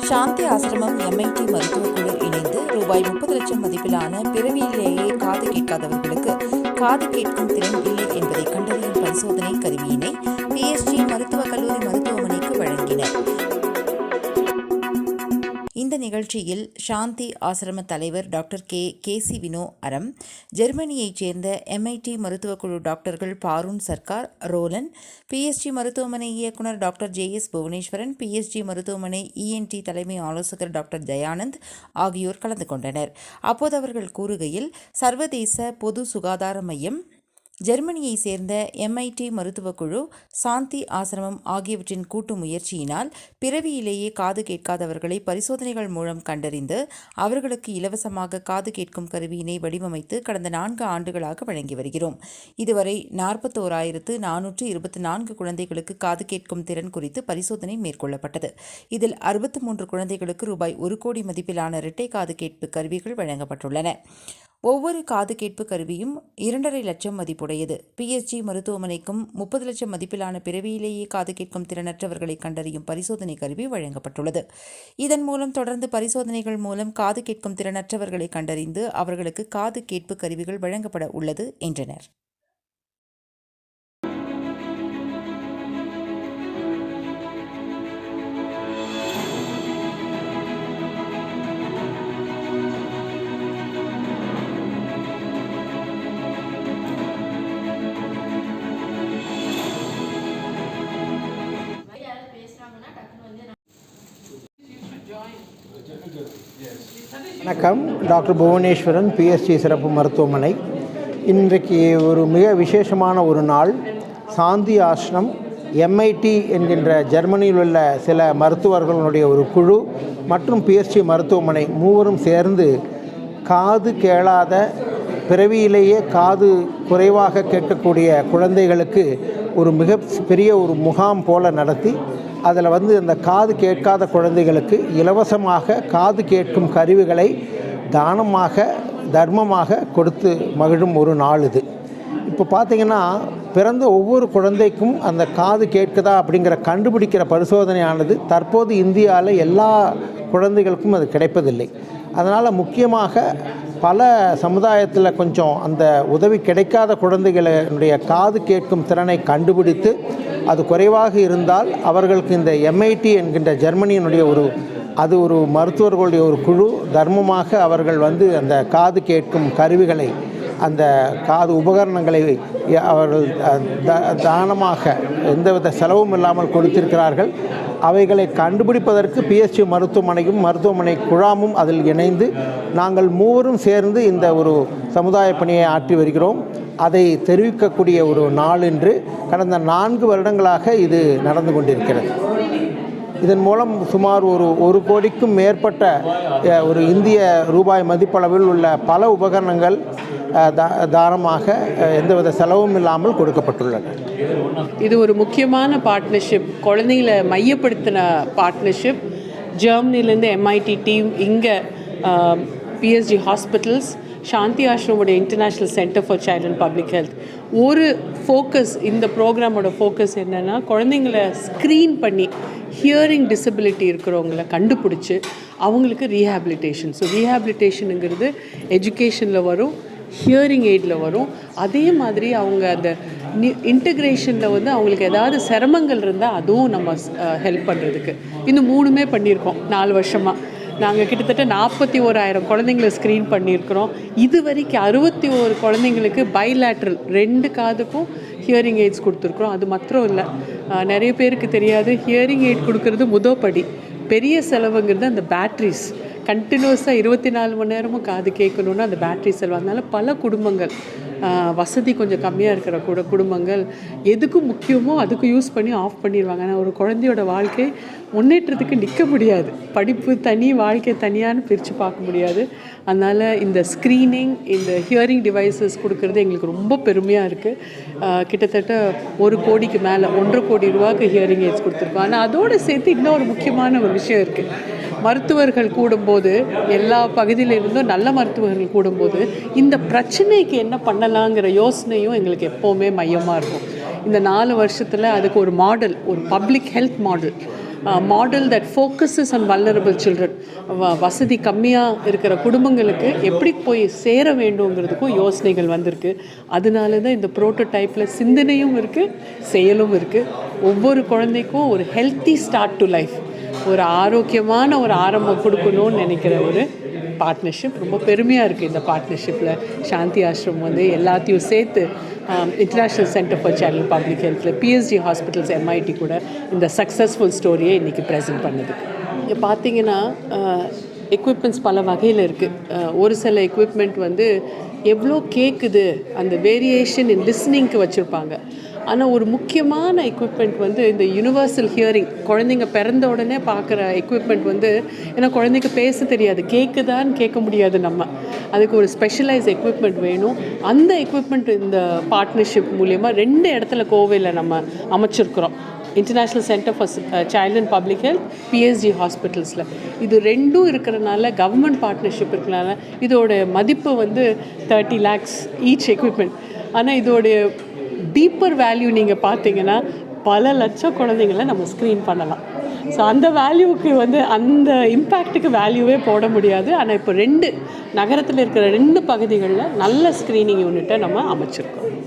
சாந்தி ஆசிரமம் MIT மருத்துவக் குழு இணைந்து ரூபாய் 30 லட்சம் மதிப்பிலான பிறவியிலேயே காது கேட்காதவர்களுக்கு காது கேட்கும் திறன் இல்லை என்பதை கண்டறியும் பரிசோதனை கருவியினை PSG மருத்துவக் கல்லூரி மருத்துவமனைக்கு வழங்கினர். இந்த நிகழ்ச்சியில் சாந்தி ஆசிரம தலைவர் டாக்டர் கேசி வினோ அரம், ஜெர்மனியைச் சேர்ந்த MIT மருத்துவக் குழு டாக்டர்கள் பாரூன் சர்க்கார், ரோலன், PSG மருத்துவமனை இயக்குனர் டாக்டர் JS புவனேஸ்வரன், PSG மருத்துவமனை ENT தலைமை ஆலோசகர் டாக்டர் தயானந்த் ஆகியோர் கலந்து கொண்டனர். அப்போது அவர்கள் கூறுகையில், சர்வதேச பொது சுகாதார மையம், ஜெர்மனியை சேர்ந்த MIT மருத்துவக் குழு, சாந்தி ஆசிரமம் ஆகியவற்றின் கூட்டு முயற்சியினால் பிறவியிலேயே காது கேட்காதவர்களை பரிசோதனைகள் மூலம் கண்டறிந்து அவர்களுக்கு இலவசமாக காது கேட்கும் கருவியினை வடிவமைத்து கடந்த 4 ஆண்டுகளாக வழங்கி வருகிறோம். இதுவரை 41,424 குழந்தைகளுக்கு காது கேட்கும் திறன் குறித்து பரிசோதனை மேற்கொள்ளப்பட்டது. இதில் 63 குழந்தைகளுக்கு ரூபாய் 1 கோடி மதிப்பிலான இரட்டை காது கேட்பு கருவிகள் வழங்கப்பட்டுள்ளன. ஒவ்வொரு காது கேட்பு கருவியும் 2.5 லட்சம் மதிப்புடையது. PSG மருத்துவமனைக்கும் 30 லட்சம் மதிப்பிலான பிறவியிலேயே காது கேட்கும் திறனற்றவர்களை கண்டறியும் பரிசோதனை கருவி வழங்கப்பட்டுள்ளது. இதன் மூலம் தொடர்ந்து பரிசோதனைகள் மூலம் காது கேட்கும் திறனற்றவர்களை கண்டறிந்து அவர்களுக்கு காது கேட்பு கருவிகள் வழங்கப்பட உள்ளது என்றனர். வணக்கம். டாக்டர் புவனேஸ்வரன், PSG சிறப்பு மருத்துவமனை. இன்றைக்கு ஒரு மிக விசேஷமான ஒரு நாள். சாந்தி ஆசிரமம், MIT என்கின்ற ஜெர்மனியில் உள்ள சில மருத்துவர்களுடைய ஒரு குழு மற்றும் PSG மருத்துவமனை மூவரும் சேர்ந்து காது கேளாத, பிறவியிலேயே காது குறைவாக கேட்கக்கூடிய குழந்தைகளுக்கு ஒரு மிக பெரிய ஒரு முகாம் போல நடத்தி அதில் அந்த காது கேட்காத குழந்தைகளுக்கு இலவசமாக காது கேட்கும் கருவிகளை தானமாக, தர்மமாக கொடுத்து மகிழும் ஒரு நாள் இது. இப்போ பார்த்திங்கன்னா, பிறந்த ஒவ்வொரு குழந்தைக்கும் அந்த காது கேட்குதா அப்படிங்கிற கண்டுபிடிக்கிற பரிசோதனையானது தற்போது இந்தியாவில் எல்லா குழந்தைகளுக்கும் அது கிடைப்பதில்லை. அதனால் முக்கியமாக பல சமுதாயத்தில் கொஞ்சம் அந்த உதவி கிடைக்காத குழந்தைகளுடைய காது கேட்கும் திறனை கண்டுபிடித்து அது குறைவாக இருந்தால் அவர்களுக்கு இந்த MIT என்கின்ற ஜெர்மனியினுடைய ஒரு மருத்துவர்களுடைய ஒரு குழு தர்மமாக அவர்கள் அந்த காது கேட்கும் கருவிகளை, அந்த காது உபகரணங்களை அவர்கள் தானமாக எந்தவித செலவும் இல்லாமல் கொடுத்திருக்கிறார்கள். அவைகளை கண்டுபிடிப்பதற்கு PSG மருத்துவமனையும் மருத்துவமனை குழாமும் அதில் இணைந்து நாங்கள் மூவரும் சேர்ந்து இந்த ஒரு சமுதாய பணியை ஆற்றி வருகிறோம். அதை தெரிவிக்கக்கூடிய ஒரு நாள் என்று கடந்த 4 வருடங்களாக இது நடந்து கொண்டிருக்கிறது. இதன் மூலம் சுமார் ஒரு கோடிக்கும் மேற்பட்ட ஒரு இந்திய ரூபாய் மதிப்பளவில் உள்ள பல உபகரணங்கள் தானமாக எந்தவித செலவும் இல்லாமல் கொடுக்கப்பட்டுள்ளன. இது ஒரு முக்கியமான பார்ட்னர்ஷிப், குழந்தைகளை மையப்படுத்தின பார்ட்னர்ஷிப். ஜெர்மனிலேருந்து MIT டீம், இங்கே PSG ஹாஸ்பிட்டல்ஸ், சாந்தி ஆசிரமோட international centre for child and public health. ஒரு ஃபோக்கஸ், இந்த ப்ரோக்ராமோட ஃபோக்கஸ் என்னென்னா, குழந்தைங்களை ஸ்க்ரீன் பண்ணி ஹியரிங் டிசபிலிட்டி இருக்கிறவங்கள கண்டுபிடிச்சி அவங்களுக்கு ரீஹாபிலிட்டேஷன். ஸோ ரீஹாபிலிட்டேஷனுங்கிறது எஜுகேஷனில் வரும், ஹியரிங் எய்டில் வரும். அதே மாதிரி அவங்க அந்த இன்டகிரேஷனில் அவங்களுக்கு ஏதாவது சிரமங்கள் இருந்தால் அதுவும் நம்ம ஹெல்ப் பண்ணுறதுக்கு இந்த 3மே பண்ணியிருக்கோம் 4 வருஷமாக. நாங்கள் கிட்டத்தட்ட 41,000 குழந்தைங்களை ஸ்க்ரீன் பண்ணியிருக்கிறோம். இது வரைக்கும் 61 குழந்தைங்களுக்கு பைலேட்ரல் 2 காதுக்கும் ஹியரிங் எய்ட்ஸ் கொடுத்துருக்குறோம். அது மாத்திரம் இல்லை, நிறைய பேருக்கு தெரியாது, ஹியரிங் எய்ட் கொடுக்கறது முதப்படி. பெரிய செலவுங்கிறது அந்த பேட்ரிஸ். கண்டினியூஸாக 24 மணி நேரமும் காது கேட்கணுன்னா அந்த பேட்ரி செலவு. அதனால பல குடும்பங்கள், வசதி கொஞ்சம் கம்மியாக இருக்கிற குடும்பங்கள் எதுக்கும் முக்கியமோ அதுக்கு யூஸ் பண்ணி ஆஃப் பண்ணிடுவாங்க. ஆனால் ஒரு குழந்தையோட வாழ்க்கை முன்னேற்றத்துக்கு நிற்க முடியாது. படிப்பு தனி, வாழ்க்கை தனியான்னு பிரித்து பார்க்க முடியாது. அதனால் இந்த ஸ்க்ரீனிங், இந்த ஹியரிங் டிவைசஸ் கொடுக்கறது எங்களுக்கு ரொம்ப பெருமையாக இருக்குது. கிட்டத்தட்ட 1 கோடிக்கு மேலே, 1.5 கோடி ரூபாய்க்கு ஹியரிங் எய்ட்ஸ் கொடுத்துருக்கோம். ஆனால் அதோடு சேர்த்து இன்னொரு முக்கியமான ஒரு விஷயம் இருக்குது. மருத்துவர்கள் கூடும்போது, எல்லா பகுதியிலிருந்தும் நல்ல மருத்துவர்கள் கூடும்போது இந்த பிரச்சனைக்கு என்ன பண்ணலாங்கிற யோசனையும் எங்களுக்கு எப்போவுமே மையமாக இருக்கும். இந்த 4 வருஷத்தில் அதுக்கு ஒரு மாடல், ஒரு public health model model that focuses on vulnerable children. வசதி கம்மியாக இருக்கிற குடும்பங்களுக்கு எப்படி போய் சேர வேண்டுங்கிறதுக்கும் யோசனைகள் வந்திருக்கு. அதனால தான் இந்த ப்ரோட்டோடைப்பில் சிந்தனையும் இருக்குது, செயலும் இருக்குது. ஒவ்வொரு குழந்தைக்கும் ஒரு ஹெல்த்தி ஸ்டார்ட் டு லைஃப், ஒரு ஆரோக்கியமான ஒரு ஆரம்பம் கொடுக்கணும்னு நினைக்கிற ஒரு பார்ட்னர்ஷிப். ரொம்ப பெருமையாக இருக்குது இந்த பார்ட்னர்ஷிப்பில் சாந்தி ஆஷ்ரம் வந்து எல்லாத்தையும் சேர்த்து international centre for child public ஹெல்த்தில் பிஎஸ்ஜி ஹாஸ்பிட்டல்ஸ் எம்ஐடி கூட இந்த சக்ஸஸ்ஃபுல் ஸ்டோரியை இன்றைக்கி ப்ரெசென்ட் பண்ணுது. இங்கே பார்த்தீங்கன்னா எக்யூப்மெண்ட்ஸ் பல வகையில் இருக்குது. ஒரு சில எக்யூப்மெண்ட் வந்து எவ்வளோ கேட்குது அந்த வேரியேஷன் இன் லிஸ்னிங்க்கு வச்சுருப்பாங்க. ஆனால் ஒரு முக்கியமான எக்யூப்மெண்ட் வந்து இந்த யூனிவர்சல் ஹியரிங், குழந்தைங்க பிறந்த உடனே பார்க்குற எக்யூப்மெண்ட் வந்து, ஏன்னா குழந்தைக்கு பேச தெரியாது, கேட்குதான்னு கேட்க முடியாது. நம்ம அதுக்கு ஒரு ஸ்பெஷலைஸ் எக்யூப்மெண்ட் வேணும். அந்த எக்யூப்மெண்ட் இந்த பார்ட்னர்ஷிப் மூலயமா 2 இடத்துல கோவையில் நம்ம அமைச்சிருக்கிறோம். International centre for child and public health, PSG ஹாஸ்பிட்டல்ஸில். இது 2 இருக்கிறனால, கவர்மெண்ட் பார்ட்னர்ஷிப் இருக்கிறனால இதோட மதிப்பு வந்து 30 lakhs ஈச் எக்யூப்மெண்ட். ஆனால் இதோடைய டீப்பர் வேல்யூ நீங்கள் பார்த்தீங்கன்னா பல லட்சம் குழந்தைங்கள நம்ம ஸ்க்ரீன் பண்ணலாம். ஸோ அந்த வேல்யூவுக்கு வந்து அந்த இம்பேக்ட்டுக்கு வேல்யூவே போட முடியாது. ஆனால் இப்போ 2 நகரத்தில் இருக்கிற 2 பகுதிகளில் நல்ல ஸ்க்ரீனிங் யூனிட்டை நம்ம அமைச்சிருக்கோம்.